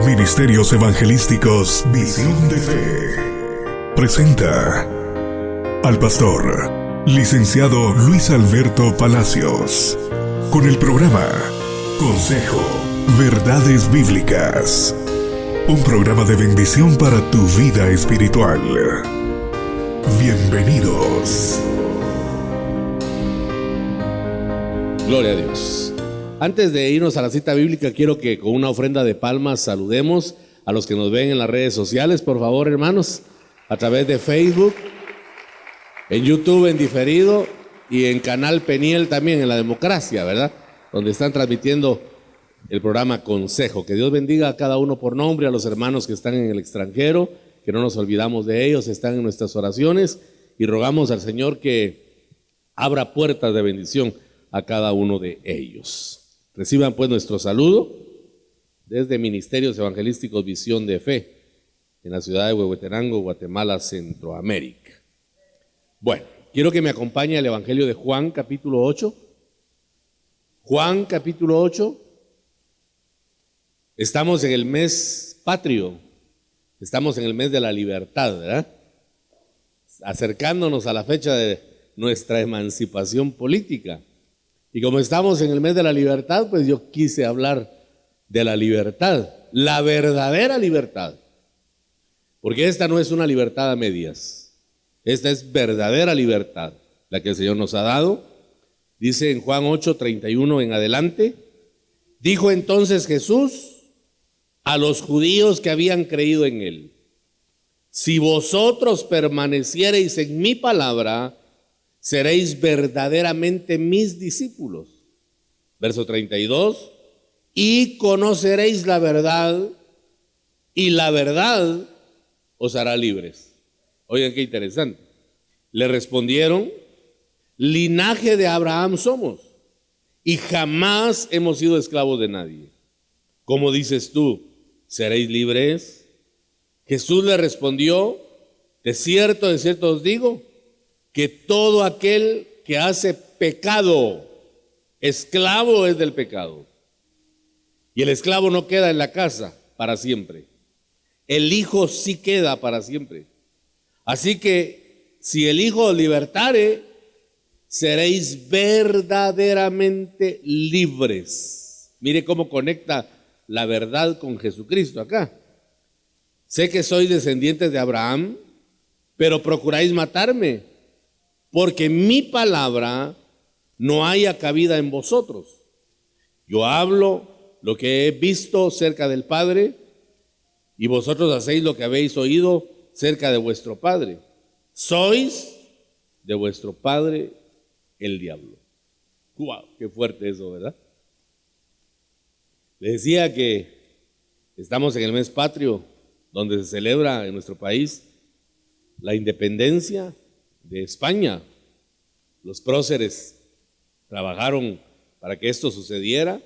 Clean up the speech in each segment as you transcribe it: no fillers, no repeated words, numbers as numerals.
Ministerios Evangelísticos Visión de Fe presenta al pastor licenciado Luis Alberto Palacios con el programa Consejo, Verdades Bíblicas, un programa de bendición para tu vida espiritual. Bienvenidos. Gloria a Dios. Antes de irnos a la cita bíblica, quiero que con una ofrenda de palmas saludemos a los que nos ven en las redes sociales, por favor, hermanos, a través de Facebook, en YouTube en diferido y en Canal Peniel también, en La Democracia, ¿verdad? Donde están transmitiendo el programa Consejo. Que Dios bendiga a cada uno por nombre, a los hermanos que están en el extranjero, que no nos olvidamos de ellos, están en nuestras oraciones y rogamos al Señor que abra puertas de bendición a cada uno de ellos. Reciban pues nuestro saludo desde Ministerios Evangelísticos Visión de Fe en la ciudad de Huehuetenango, Guatemala, Centroamérica. Bueno, quiero que me acompañe al Evangelio de Juan, capítulo 8. Juan, capítulo 8. Estamos en el mes patrio, estamos en el mes de la libertad, ¿verdad? Acercándonos a la fecha de nuestra emancipación política. Y como estamos en el mes de la libertad, pues yo quise hablar de la libertad, la verdadera libertad. Porque esta no es una libertad a medias, esta es verdadera libertad, la que el Señor nos ha dado. Dice en Juan 8:31 en adelante, dijo entonces Jesús a los judíos que habían creído en Él: si vosotros permaneciereis en mi palabra, seréis verdaderamente mis discípulos. Verso 32, y conoceréis la verdad, y la verdad os hará libres. Oigan qué interesante. Le respondieron: linaje de Abraham somos, y jamás hemos sido esclavos de nadie. ¿Cómo dices tú, seréis libres? Jesús le respondió: de cierto os digo, que todo aquel que hace pecado, esclavo es del pecado. Y el esclavo no queda en la casa para siempre. El Hijo sí queda para siempre. Así que si el Hijo os libertare, seréis verdaderamente libres. Mire cómo conecta la verdad con Jesucristo acá. Sé que sois descendientes de Abraham, pero procuráis matarme, porque mi palabra no haya cabida en vosotros. Yo hablo lo que he visto cerca del Padre, y vosotros hacéis lo que habéis oído cerca de vuestro padre. Sois de vuestro padre el diablo. ¡Wow! Qué fuerte eso, ¿verdad? Le decía que estamos en el mes patrio, donde se celebra en nuestro país la independencia de España. Los próceres trabajaron para que esto sucediera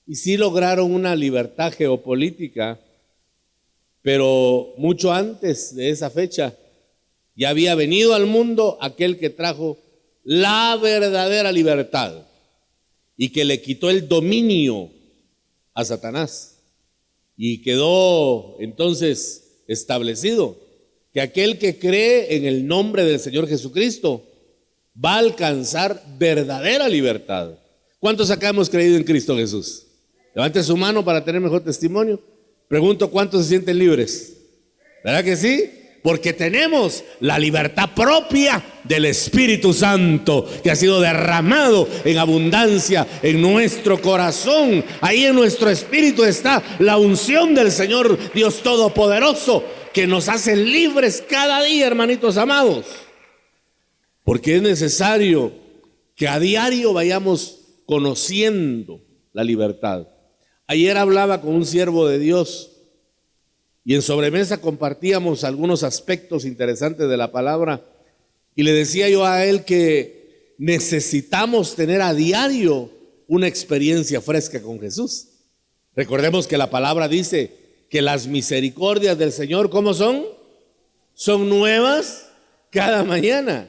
y sí lograron una libertad geopolítica, pero mucho antes de esa fecha ya había venido al mundo aquel que trajo la verdadera libertad y que le quitó el dominio a Satanás, y quedó entonces establecido que aquel que cree en el nombre del Señor Jesucristo va a alcanzar verdadera libertad. ¿Cuántos acá hemos creído en Cristo Jesús? Levante su mano para tener mejor testimonio. Pregunto, ¿cuántos se sienten libres? ¿Verdad que sí? Porque tenemos la libertad propia del Espíritu Santo, que ha sido derramado en abundancia en nuestro corazón. Ahí en nuestro espíritu está la unción del Señor Dios Todopoderoso, que nos hace libres cada día, hermanitos amados. Porque es necesario que a diario vayamos conociendo la libertad. Ayer hablaba con un siervo de Dios y en sobremesa compartíamos algunos aspectos interesantes de la palabra, y le decía yo a él que necesitamos tener a diario una experiencia fresca con Jesús. Recordemos que la palabra dice que las misericordias del Señor, ¿cómo son? Son nuevas cada mañana.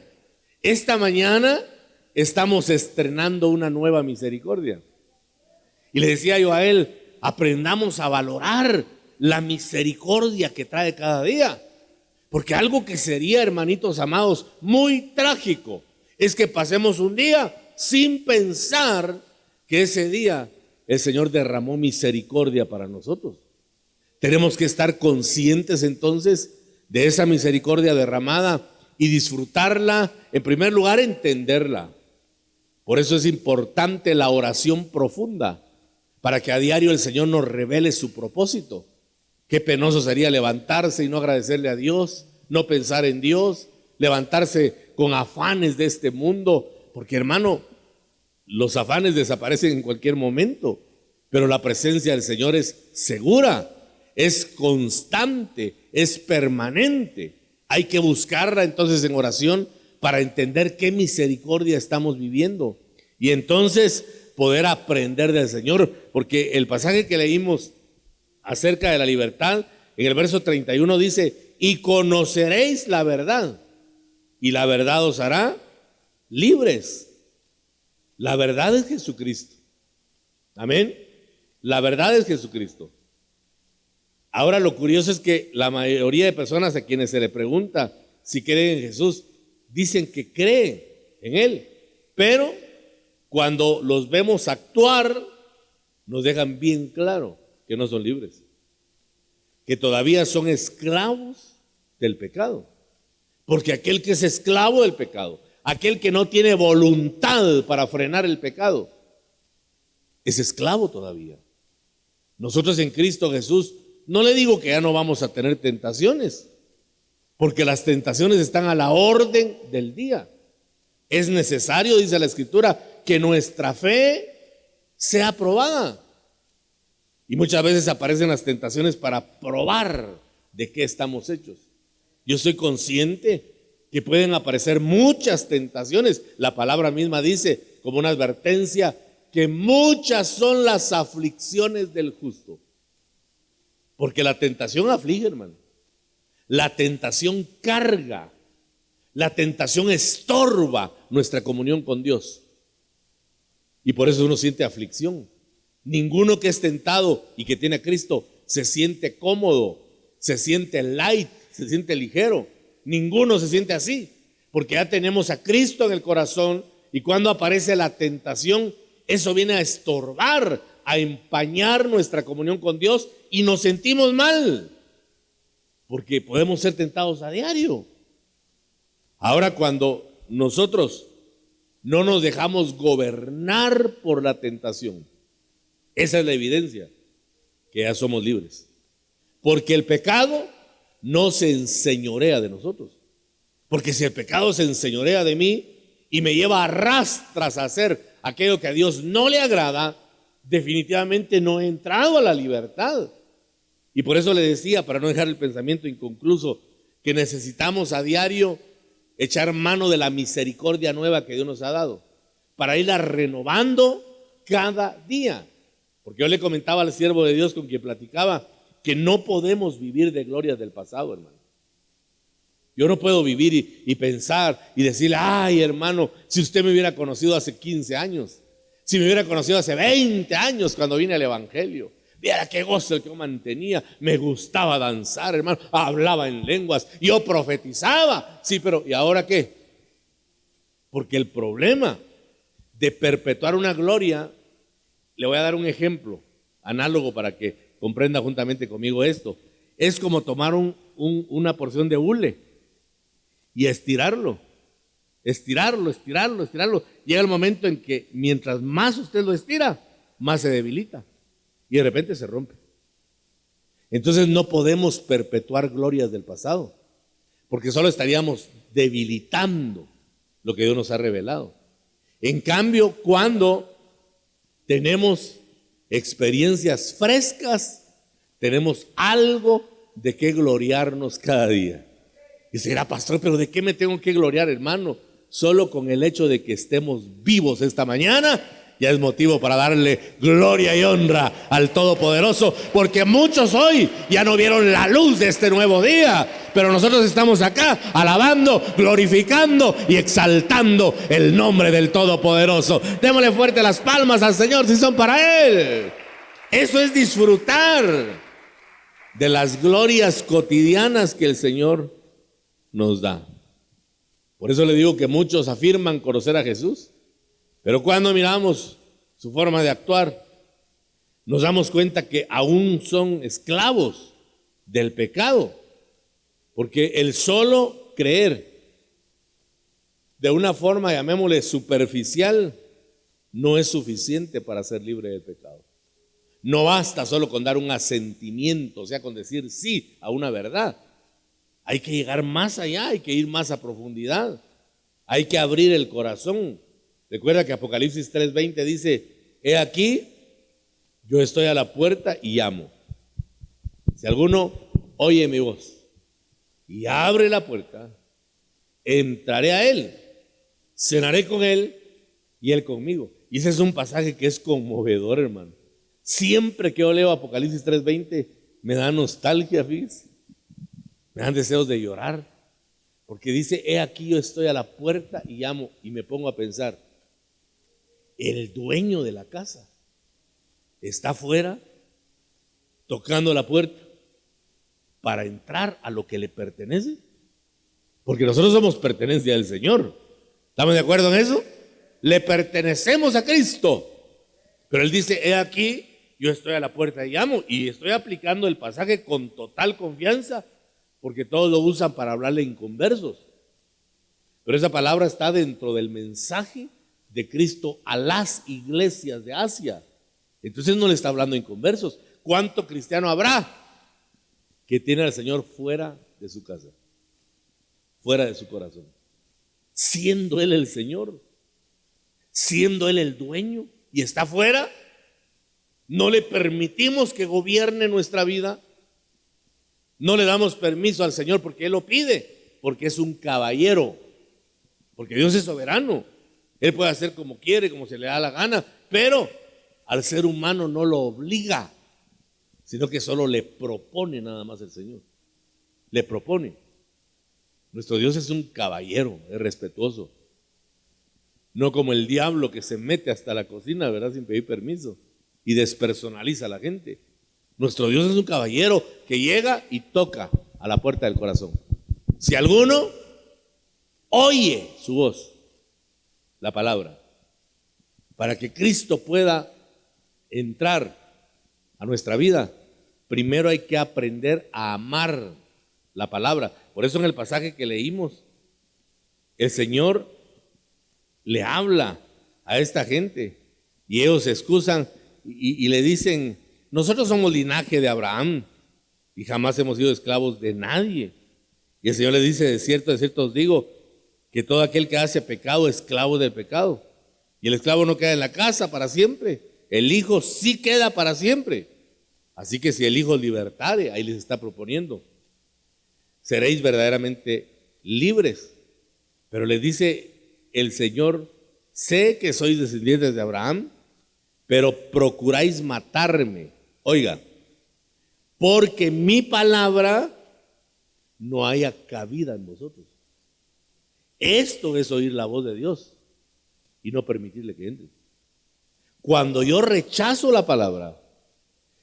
Esta mañana estamos estrenando una nueva misericordia. Y le decía yo a él, aprendamos a valorar la misericordia que trae cada día. Porque algo que sería, hermanitos amados, muy trágico, es que pasemos un día sin pensar que ese día el Señor derramó misericordia para nosotros. Tenemos que estar conscientes entonces de esa misericordia derramada y disfrutarla, en primer lugar, entenderla. Por eso es importante la oración profunda, para que a diario el Señor nos revele su propósito. Qué penoso sería levantarse y no agradecerle a Dios, no pensar en Dios, levantarse con afanes de este mundo, porque hermano, los afanes desaparecen en cualquier momento, pero la presencia del Señor es segura, es constante, es permanente. Hay que buscarla entonces en oración para entender qué misericordia estamos viviendo y entonces poder aprender del Señor, porque el pasaje que leímos acerca de la libertad, en el verso 31 dice: y conoceréis la verdad, y la verdad os hará libres. La verdad es Jesucristo. Amén. La verdad es Jesucristo. Ahora lo curioso es que la mayoría de personas a quienes se le pregunta si creen en Jesús, dicen que creen en Él, pero cuando los vemos actuar, nos dejan bien claro que no son libres, que todavía son esclavos del pecado. Porque aquel que es esclavo del pecado, aquel que no tiene voluntad para frenar el pecado, es esclavo todavía. Nosotros en Cristo Jesús, no le digo que ya no vamos a tener tentaciones, porque las tentaciones están a la orden del día. Es necesario, dice la Escritura, que nuestra fe sea probada. Y muchas veces aparecen las tentaciones para probar de qué estamos hechos. Yo soy consciente que pueden aparecer muchas tentaciones. La palabra misma dice, como una advertencia, que muchas son las aflicciones del justo. Porque la tentación aflige, hermano. La tentación carga. La tentación estorba nuestra comunión con Dios. Y por eso uno siente aflicción. Ninguno que es tentado y que tiene a Cristo se siente cómodo, se siente light, se siente ligero. Ninguno se siente así, porque ya tenemos a Cristo en el corazón y cuando aparece la tentación, eso viene a estorbar, a empañar nuestra comunión con Dios y nos sentimos mal, porque podemos ser tentados a diario. Ahora, cuando nosotros no nos dejamos gobernar por la tentación, esa es la evidencia que ya somos libres, porque el pecado no se enseñorea de nosotros. Porque si el pecado se enseñorea de mí y me lleva a rastras a hacer aquello que a Dios no le agrada, definitivamente no he entrado a la libertad. Y por eso le decía, para no dejar el pensamiento inconcluso, que necesitamos a diario echar mano de la misericordia nueva que Dios nos ha dado, para irla renovando cada día. Porque yo le comentaba al siervo de Dios con quien platicaba, que no podemos vivir de glorias del pasado, hermano. Yo no puedo vivir y pensar y decirle: ay, hermano, si usted me hubiera conocido hace 15 años, si me hubiera conocido hace 20 años cuando vine al Evangelio, viera qué gozo el que yo mantenía, me gustaba danzar, hermano, hablaba en lenguas, yo profetizaba. Sí, pero ¿y ahora qué? Porque el problema de perpetuar una gloria, le voy a dar un ejemplo análogo para que comprenda juntamente conmigo esto. Es como tomar una porción de hule y estirarlo. Llega el momento en que mientras más usted lo estira, más se debilita y de repente se rompe. Entonces no podemos perpetuar glorias del pasado, porque solo estaríamos debilitando lo que Dios nos ha revelado. En cambio, cuando tenemos experiencias frescas, tenemos algo de qué gloriarnos cada día. Y será: pastor, pero ¿de qué me tengo que gloriar, hermano? Solo con el hecho de que estemos vivos esta mañana ya es motivo para darle gloria y honra al Todopoderoso, porque muchos hoy ya no vieron la luz de este nuevo día, pero nosotros estamos acá alabando, glorificando y exaltando el nombre del Todopoderoso. Démosle fuerte las palmas al Señor si son para Él. Eso es disfrutar. de las glorias cotidianas que el Señor nos da. Por eso le digo que muchos afirman conocer a Jesús, pero cuando miramos su forma de actuar, nos damos cuenta que aún son esclavos del pecado, porque el solo creer de una forma, llamémosle superficial, no es suficiente para ser libre del pecado. No basta solo con dar un asentimiento, o sea, con decir sí a una verdad. Hay que llegar más allá, hay que ir más a profundidad, hay que abrir el corazón. Recuerda que Apocalipsis 3:20 dice: he aquí, yo estoy a la puerta y llamo. Si alguno oye mi voz y abre la puerta, entraré a él, cenaré con él y él conmigo. Y ese es un pasaje que es conmovedor, hermano. Siempre que yo leo Apocalipsis 3:20 me da nostalgia, fíjese. Me dan deseos de llorar, porque dice: he aquí yo estoy a la puerta y llamo. Y me pongo a pensar, el dueño de la casa está afuera tocando la puerta para entrar a lo que le pertenece, porque nosotros somos pertenencia del Señor. ¿Estamos de acuerdo en eso? Le pertenecemos a Cristo, pero Él dice: he aquí yo estoy a la puerta y llamo. Y estoy aplicando el pasaje con total confianza, porque todos lo usan para hablarle a inconversos, pero esa palabra está dentro del mensaje de Cristo a las iglesias de Asia. Entonces no le está hablando a inconversos. ¿Cuánto cristiano habrá que tiene al Señor fuera de su casa, fuera de su corazón, siendo Él el Señor, siendo Él el dueño, y está fuera? No le permitimos que gobierne nuestra vida, no le damos permiso al Señor porque Él lo pide, porque es un caballero, porque Dios es soberano. Él puede hacer como quiere, como se le da la gana, pero al ser humano no lo obliga, sino que solo le propone nada más el Señor. Le propone. Nuestro Dios es un caballero, es respetuoso. No como el diablo que se mete hasta la cocina, ¿verdad?, sin pedir permiso, y despersonaliza a la gente. Nuestro Dios es un caballero que llega y toca a la puerta del corazón. Si alguno oye su voz, la palabra, para que Cristo pueda entrar a nuestra vida, primero hay que aprender a amar la palabra. Por eso en el pasaje que leímos, el Señor le habla a esta gente y ellos se excusan y le dicen: nosotros somos linaje de Abraham y jamás hemos sido esclavos de nadie. Y el Señor le dice: de cierto os digo, que todo aquel que hace pecado es esclavo del pecado. Y el esclavo no queda en la casa para siempre, el hijo sí queda para siempre. Así que si el hijo libertare, ahí les está proponiendo, seréis verdaderamente libres. Pero les dice el Señor: sé que sois descendientes de Abraham, pero procuráis matarme. Oiga, porque mi palabra no haya cabida en vosotros. Esto es oír la voz de Dios y no permitirle que entre. Cuando yo rechazo la palabra,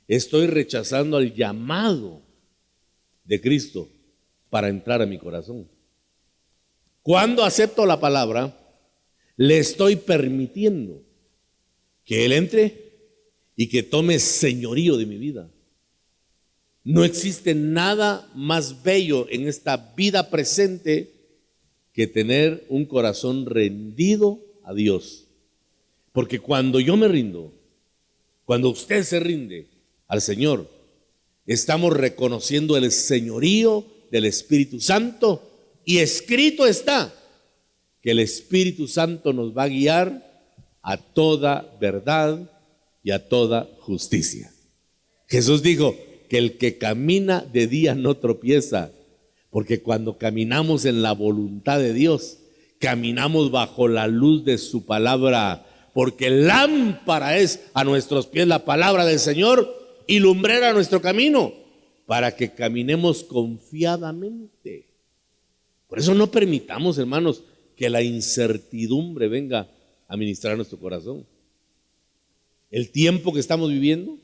estoy rechazando el llamado de Cristo para entrar a mi corazón. Cuando acepto la palabra, le estoy permitiendo que Él entre y que tome señorío de mi vida. No existe nada más bello en esta vida presente que tener un corazón rendido a Dios. Porque cuando yo me rindo, cuando usted se rinde al Señor, estamos reconociendo el señorío del Espíritu Santo, y escrito está que el Espíritu Santo nos va a guiar a toda verdad y a toda justicia. Jesús dijo que el que camina de día no tropieza, porque cuando caminamos en la voluntad de Dios, caminamos bajo la luz de su palabra, porque lámpara es a nuestros pies la palabra del Señor y lumbrera nuestro camino, para que caminemos confiadamente. Por eso no permitamos, hermanos, que la incertidumbre venga a ministrar nuestro corazón. El tiempo que estamos viviendo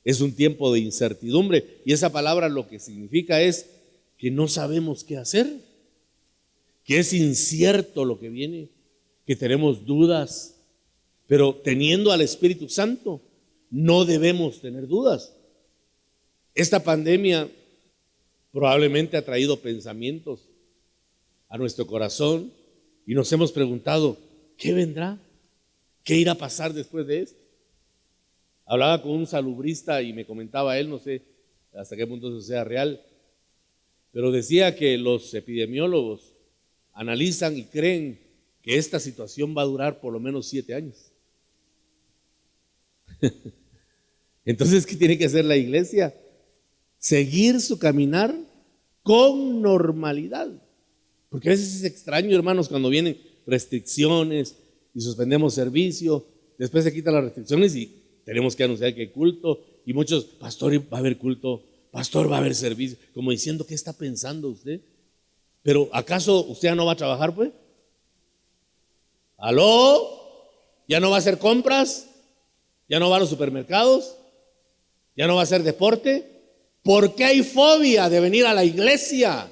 Es un tiempo de incertidumbre y esa palabra lo que significa es que no sabemos qué hacer, que es incierto lo que viene, que tenemos dudas, pero teniendo al Espíritu Santo no debemos tener dudas. Esta pandemia probablemente ha traído pensamientos a nuestro corazón y nos hemos preguntado, ¿qué vendrá? ¿Qué irá a pasar después de esto? Hablaba con un salubrista y me comentaba él, no sé hasta qué punto eso sea real, pero decía que los epidemiólogos analizan y creen que esta situación va a durar por lo menos 7 años. Entonces, ¿qué tiene que hacer la iglesia? Seguir su caminar con normalidad. Porque a veces es extraño, hermanos, cuando vienen restricciones y suspendemos servicio, después se quitan las restricciones y tenemos que anunciar que hay culto. Y muchos, pastor, va a haber culto, pastor, va a haber servicio. Como diciendo, ¿qué está pensando usted? Pero ¿acaso usted ya no va a trabajar, pues? ¿Aló? ¿Ya no va a hacer compras? ¿Ya no va a los supermercados? ¿Ya no va a hacer deporte? ¿Por qué hay fobia de venir a la iglesia?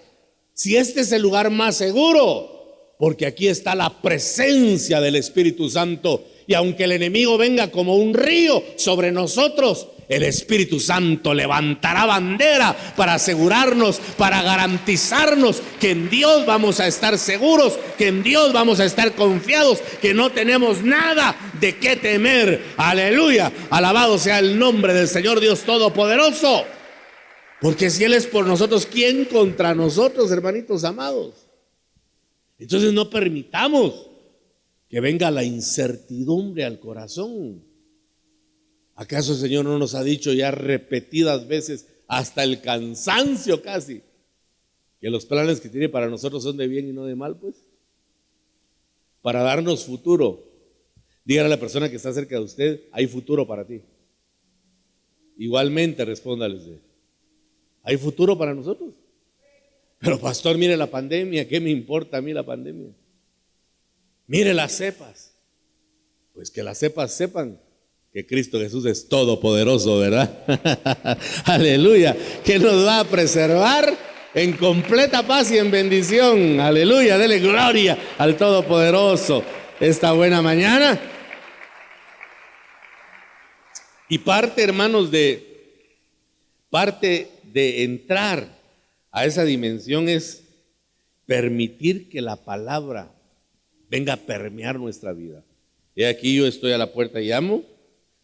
Si este es el lugar más seguro, porque aquí está la presencia del Espíritu Santo. Y aunque el enemigo venga como un río sobre nosotros, el Espíritu Santo levantará bandera para asegurarnos, para garantizarnos que en Dios vamos a estar seguros, que en Dios vamos a estar confiados, que no tenemos nada de qué temer. Aleluya, alabado sea el nombre del Señor Dios Todopoderoso. Porque si Él es por nosotros, ¿quién contra nosotros, hermanitos amados? Entonces no permitamos que venga la incertidumbre al corazón. ¿Acaso el Señor no nos ha dicho ya repetidas veces, hasta el cansancio casi, que los planes que tiene para nosotros son de bien y no de mal, pues? Para darnos futuro. Dígale a la persona que está cerca de usted, hay futuro para ti. Igualmente respóndale usted, ¿hay futuro para nosotros? Pero pastor, mire la pandemia, ¿qué me importa a mí la pandemia? Mire las cepas. Pues que las cepas sepan que Cristo Jesús es todopoderoso, ¿verdad? Aleluya, que nos va a preservar en completa paz y en bendición. Aleluya, dele gloria al Todopoderoso esta buena mañana. Y parte, hermanos, parte de entrar a esa dimensión es permitir que la palabra venga a permear nuestra vida. He aquí, yo estoy a la puerta y llamo.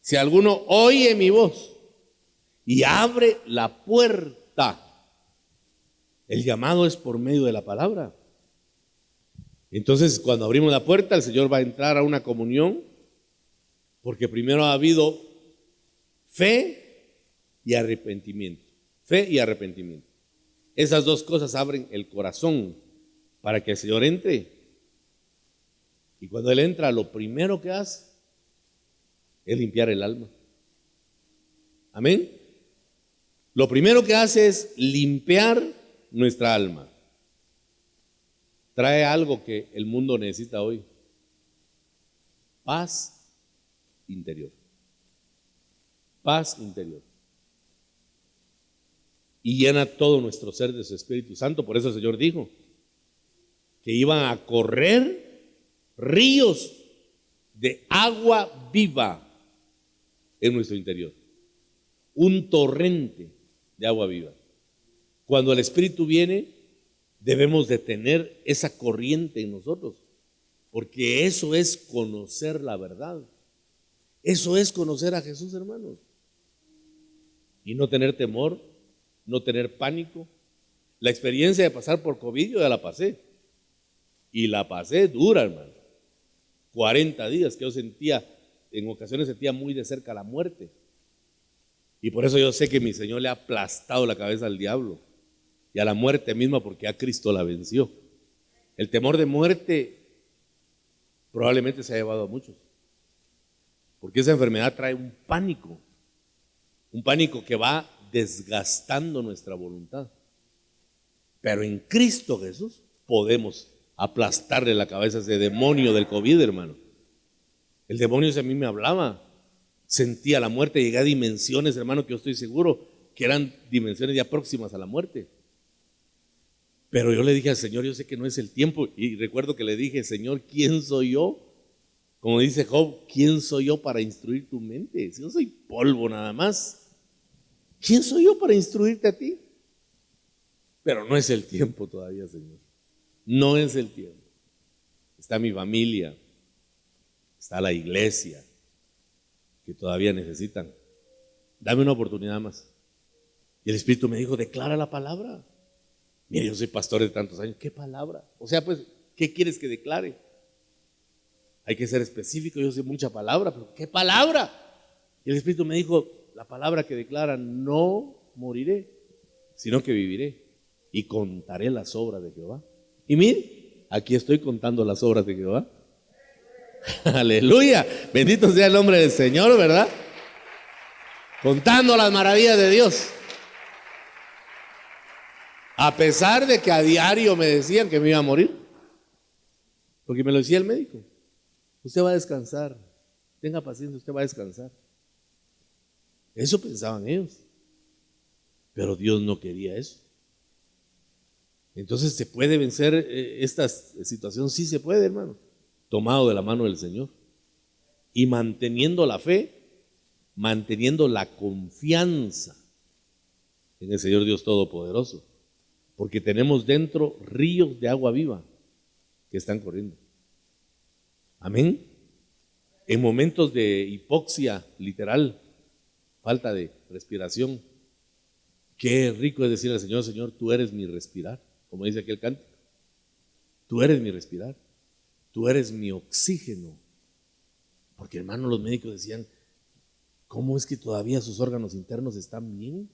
Si alguno oye mi voz y abre la puerta, el llamado es por medio de la palabra. Entonces, cuando abrimos la puerta, el Señor va a entrar a una comunión, porque primero ha habido fe y arrepentimiento. Fe y arrepentimiento. Esas dos cosas abren el corazón para que el Señor entre. Y cuando Él entra, lo primero que hace es limpiar el alma. Amén. Lo primero que hace es limpiar nuestra alma. Trae algo que el mundo necesita hoy: paz interior. Paz interior. Y llena todo nuestro ser de su Espíritu Santo. Por eso el Señor dijo que iban a correr ríos de agua viva en nuestro interior. Un torrente de agua viva. Cuando el Espíritu viene, debemos de tener esa corriente en nosotros, porque eso es conocer la verdad. Eso es conocer a Jesús, hermanos. Y no tener temor, no tener pánico. La experiencia de pasar por COVID yo ya la pasé. Y la pasé dura, hermano. 40 días que yo sentía, en ocasiones sentía muy de cerca la muerte. Y por eso yo sé que mi Señor le ha aplastado la cabeza al diablo y a la muerte misma, porque a Cristo la venció. El temor de muerte probablemente se ha llevado a muchos, porque esa enfermedad trae un pánico que va desgastando nuestra voluntad. Pero en Cristo Jesús podemos aplastarle la cabeza a ese demonio del COVID, hermano. El demonio ese a mí me hablaba: Sentía la muerte, llegué a dimensiones, hermano, que yo estoy seguro que eran dimensiones ya próximas a la muerte. Pero yo le dije al Señor, yo sé que no es el tiempo. Y recuerdo que le dije, Señor, ¿quién soy yo? Como dice Job, ¿quién soy yo para instruir tu mente? Si yo soy polvo nada más, ¿quién soy yo para instruirte a ti? Pero no es el tiempo todavía, Señor. No es el tiempo. Está mi familia, está la iglesia, que todavía necesitan. Dame una oportunidad más. Y el Espíritu me dijo, declara la palabra. Mire, yo soy pastor de tantos años. ¿Qué palabra? O sea, pues, ¿qué quieres que declare? Hay que ser específico. Yo sé mucha palabra, pero ¿qué palabra? Y el Espíritu me dijo, la palabra que declara, no moriré, sino que viviré y contaré las obras de Jehová. Y mire, aquí estoy contando las obras de Jehová. Aleluya, bendito sea el nombre del Señor, ¿verdad? Contando las maravillas de Dios. A pesar de que a diario me decían que me iba a morir, porque me lo decía el médico. Usted va a descansar, tenga paciencia, usted va a descansar. Eso pensaban ellos, pero Dios no quería eso. Entonces, ¿se puede vencer esta situación? Sí se puede, hermano, tomado de la mano del Señor y manteniendo la fe, manteniendo la confianza en el Señor Dios Todopoderoso, porque tenemos dentro ríos de agua viva que están corriendo. Amén. En momentos de hipoxia literal, falta de respiración, qué rico es decirle al Señor, Señor, tú eres mi respirar, como dice aquel canto. Tú eres mi respirar, tú eres mi oxígeno. Porque, hermano, los médicos decían, ¿cómo es que todavía sus órganos internos están bien?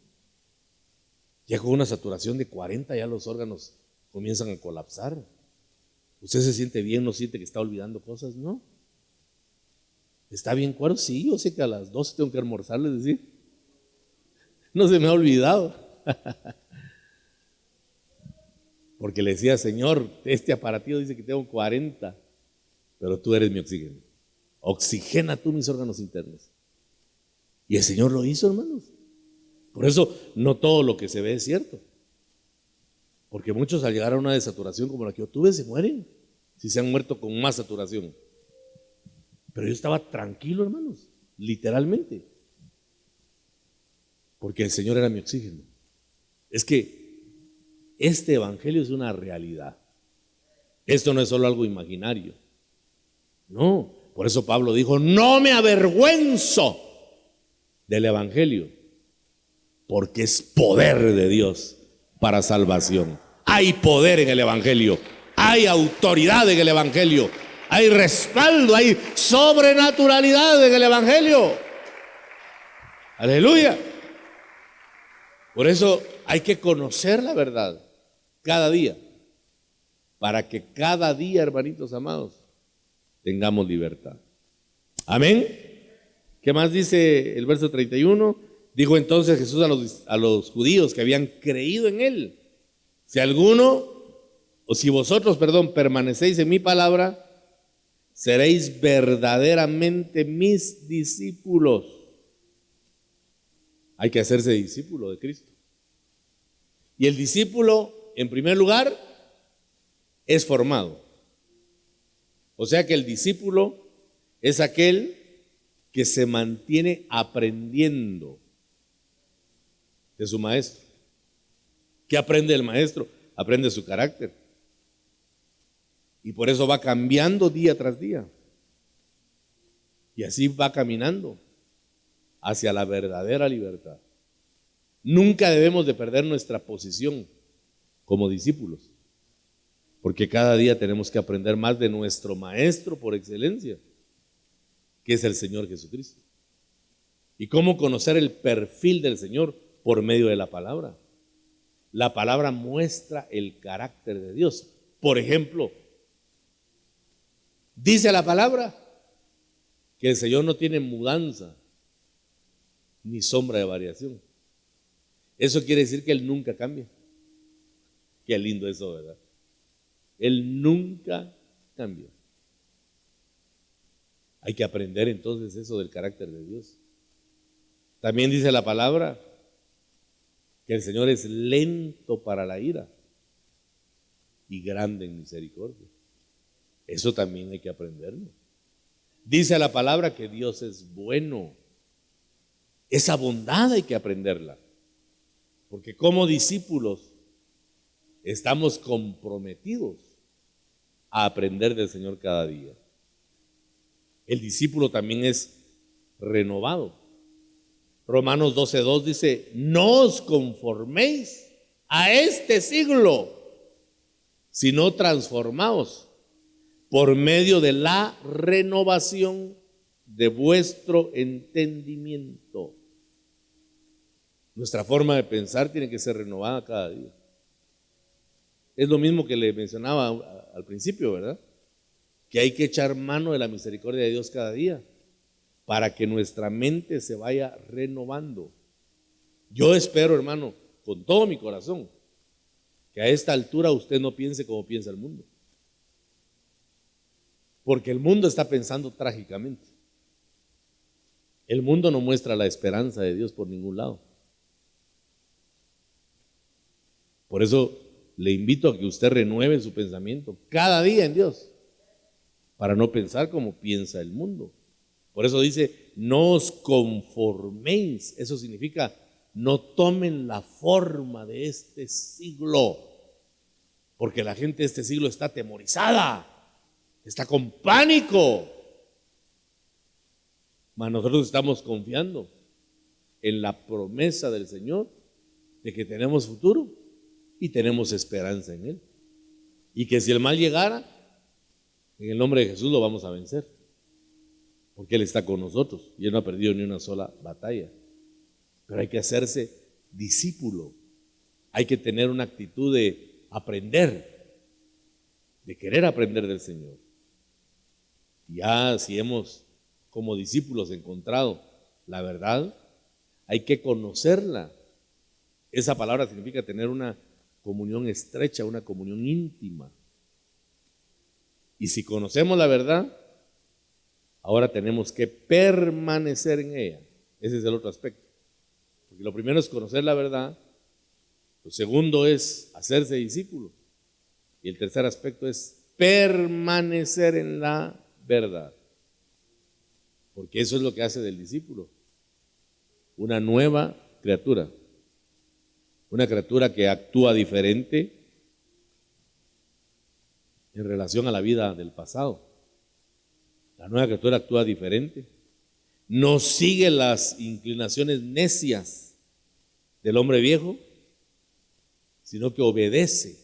Ya con una saturación de 40 ya los órganos comienzan a colapsar. ¿Usted se siente bien? ¿No siente que está olvidando cosas? No. ¿Está bien cuerdo? Sí, yo sé que a las 12 tengo que almorzar, les decía. No se me ha olvidado. Porque le decía, Señor, este aparatito dice que tengo 40, pero tú eres mi oxígeno. Oxigena tú mis órganos internos. Y el Señor lo hizo, hermanos. Por eso no todo lo que se ve es cierto. Porque muchos al llegar a una desaturación como la que yo tuve se mueren, si se han muerto con más saturación. Pero yo estaba tranquilo, hermanos, literalmente. Porque el Señor era mi oxígeno. Es que este evangelio es una realidad. Esto no es solo algo imaginario. No, por eso Pablo dijo, no me avergüenzo del evangelio, porque es poder de Dios para salvación. Hay poder en el evangelio, hay autoridad en el evangelio, hay respaldo, hay sobrenaturalidad en el evangelio. Aleluya. Por eso hay que conocer la verdad cada día, para que cada día, hermanitos amados, tengamos libertad. Amén. ¿Qué más dice el verso 31? Dijo entonces Jesús a los judíos que habían creído en él, si vosotros, permanecéis en mi palabra, seréis verdaderamente mis discípulos. Hay que hacerse discípulo de Cristo. Y el discípulo, en primer lugar, es formado. O sea que el discípulo es aquel que se mantiene aprendiendo de su maestro. ¿Qué aprende el maestro? Aprende su carácter. Y por eso va cambiando día tras día. Y así va caminando hacia la verdadera libertad. Nunca debemos de perder nuestra posición como discípulos, porque cada día tenemos que aprender más de nuestro maestro por excelencia, que es el Señor Jesucristo. ¿Y cómo conocer el perfil del Señor? Por medio de la palabra. La palabra muestra el carácter de Dios. Por ejemplo, dice la palabra que el Señor no tiene mudanza ni sombra de variación. Eso quiere decir que Él nunca cambia. Qué lindo eso, ¿verdad? Él nunca cambia. Hay que aprender entonces eso del carácter de Dios. También dice la palabra que el Señor es lento para la ira y grande en misericordia. Eso también hay que aprenderlo. Dice la palabra que Dios es bueno. Esa bondad hay que aprenderla. Porque como discípulos estamos comprometidos a aprender del Señor cada día. El discípulo también es renovado. Romanos 12:2 dice, no os conforméis a este siglo, sino transformaos por medio de la renovación de vuestro entendimiento. Nuestra forma de pensar tiene que ser renovada cada día. Es lo mismo que le mencionaba al principio, ¿verdad? Que hay que echar mano de la misericordia de Dios cada día para que nuestra mente se vaya renovando. Yo espero, hermano, con todo mi corazón, que a esta altura usted no piense como piensa el mundo. Porque el mundo está pensando trágicamente. El mundo no muestra la esperanza de Dios por ningún lado. Por eso le invito a que usted renueve su pensamiento cada día en Dios, para no pensar como piensa el mundo. Por eso dice, no os conforméis. Eso significa, no tomen la forma de este siglo, porque la gente de este siglo está atemorizada, está con pánico. Mas nosotros estamos confiando en la promesa del Señor de que tenemos futuro y tenemos esperanza en Él. Y que si el mal llegara, en el nombre de Jesús lo vamos a vencer. Porque Él está con nosotros y Él no ha perdido ni una sola batalla. Pero hay que hacerse discípulo. Hay que tener una actitud de aprender, de querer aprender del Señor. Ya si hemos como discípulos encontrado la verdad, hay que conocerla. Esa palabra significa tener una comunión estrecha, una comunión íntima. Y si conocemos la verdad, ahora tenemos que permanecer en ella. Ese es el otro aspecto. Porque lo primero es conocer la verdad, lo segundo es hacerse discípulo y el tercer aspecto es permanecer en la verdad. Porque eso es lo que hace del discípulo una nueva criatura. Una criatura que actúa diferente en relación a la vida del pasado. La nueva criatura actúa diferente. No sigue las inclinaciones necias del hombre viejo, sino que obedece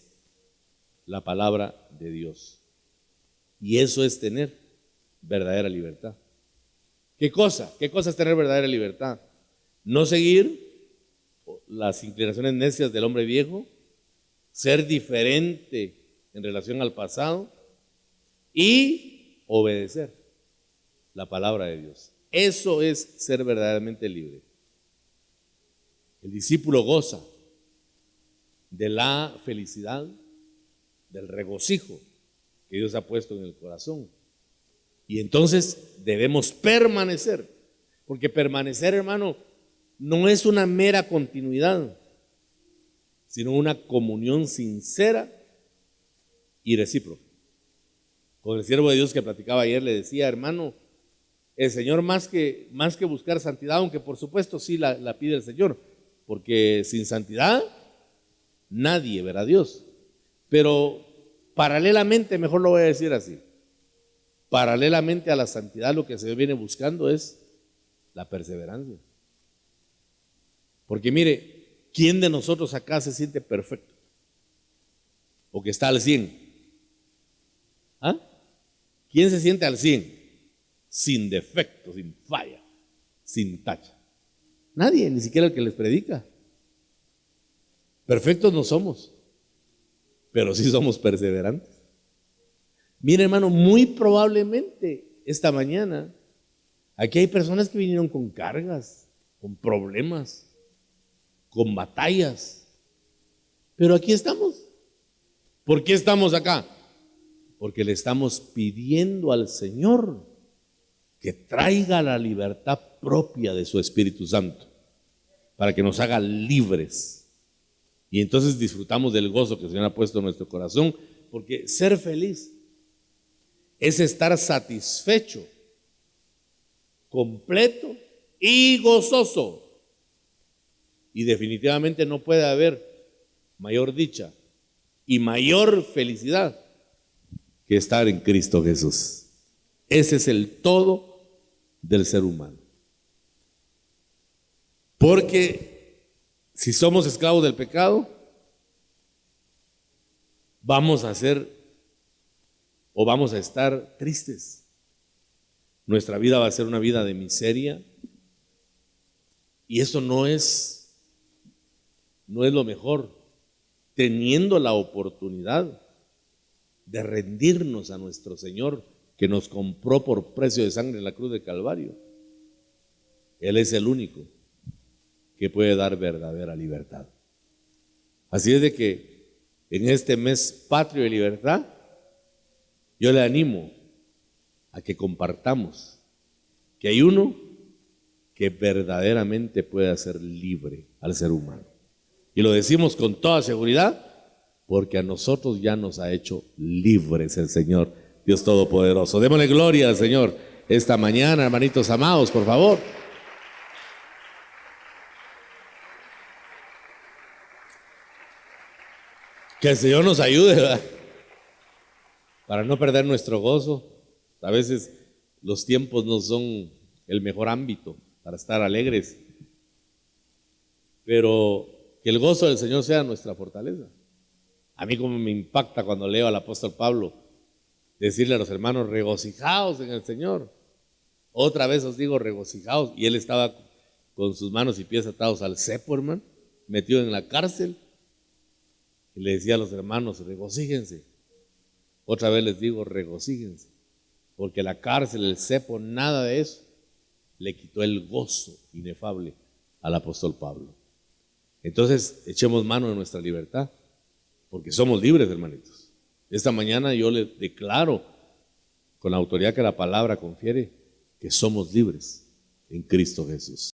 la palabra de Dios. Y eso es tener verdadera libertad. ¿Qué cosa? ¿Qué cosa es tener verdadera libertad? No seguir las inclinaciones necias del hombre viejo, ser diferente en relación al pasado y obedecer la palabra de Dios. Eso es ser verdaderamente libre. El discípulo goza de la felicidad, del regocijo que Dios ha puesto en el corazón. Y entonces debemos permanecer, porque permanecer, hermano, no es una mera continuidad, sino una comunión sincera y recíproca. Con el siervo de Dios que platicaba ayer le decía, hermano, el Señor más que buscar santidad, aunque por supuesto sí la pide el Señor, porque sin santidad nadie verá a Dios. Pero paralelamente, mejor lo voy a decir así, paralelamente a la santidad lo que se viene buscando es la perseverancia. Porque mire, ¿quién de nosotros acá se siente perfecto? ¿O que está al 100? ¿Ah? ¿Quién se siente al 100? Sin defecto, sin falla, sin tacha. Nadie, ni siquiera el que les predica. Perfectos no somos, pero sí somos perseverantes. Mire, hermano, muy probablemente esta mañana aquí hay personas que vinieron con cargas, con problemas, con batallas, pero aquí estamos. ¿Por qué estamos acá? Porque le estamos pidiendo al Señor que traiga la libertad propia de su Espíritu Santo. para que nos haga libres. Y entonces disfrutamos del gozo que el Señor ha puesto en nuestro corazón, porque ser feliz es estar satisfecho, completo y gozoso. Y definitivamente no puede haber mayor dicha y mayor felicidad que estar en Cristo Jesús. Ese es el todo del ser humano. Porque si somos esclavos del pecado, vamos a ser o vamos a estar tristes. Nuestra vida va a ser una vida de miseria. Y eso no es lo mejor, teniendo la oportunidad de rendirnos a nuestro Señor, que nos compró por precio de sangre en la cruz de Calvario. Él es el único que puede dar verdadera libertad. Así es de que en este mes patrio de libertad, yo le animo a que compartamos que hay uno que verdaderamente puede hacer libre al ser humano. Y lo decimos con toda seguridad, porque a nosotros ya nos ha hecho libres el Señor, Dios Todopoderoso. Démosle gloria al Señor esta mañana, hermanitos amados, por favor. Que el Señor nos ayude, ¿verdad?, para no perder nuestro gozo. A veces los tiempos no son el mejor ámbito para estar alegres, pero que el gozo del Señor sea nuestra fortaleza. A mí como me impacta cuando leo al apóstol Pablo decirle a los hermanos: regocijaos en el Señor. Otra vez os digo, regocijaos. Y él estaba con sus manos y pies atados al cepo, hermano, metido en la cárcel, y le decía a los hermanos: regocíjense. Otra vez les digo, regocíjense, porque la cárcel, el cepo, nada de eso le quitó el gozo inefable al apóstol Pablo. Entonces, echemos mano de nuestra libertad, porque somos libres, hermanitos. Esta mañana yo le declaro, con la autoridad que la palabra confiere, que somos libres en Cristo Jesús.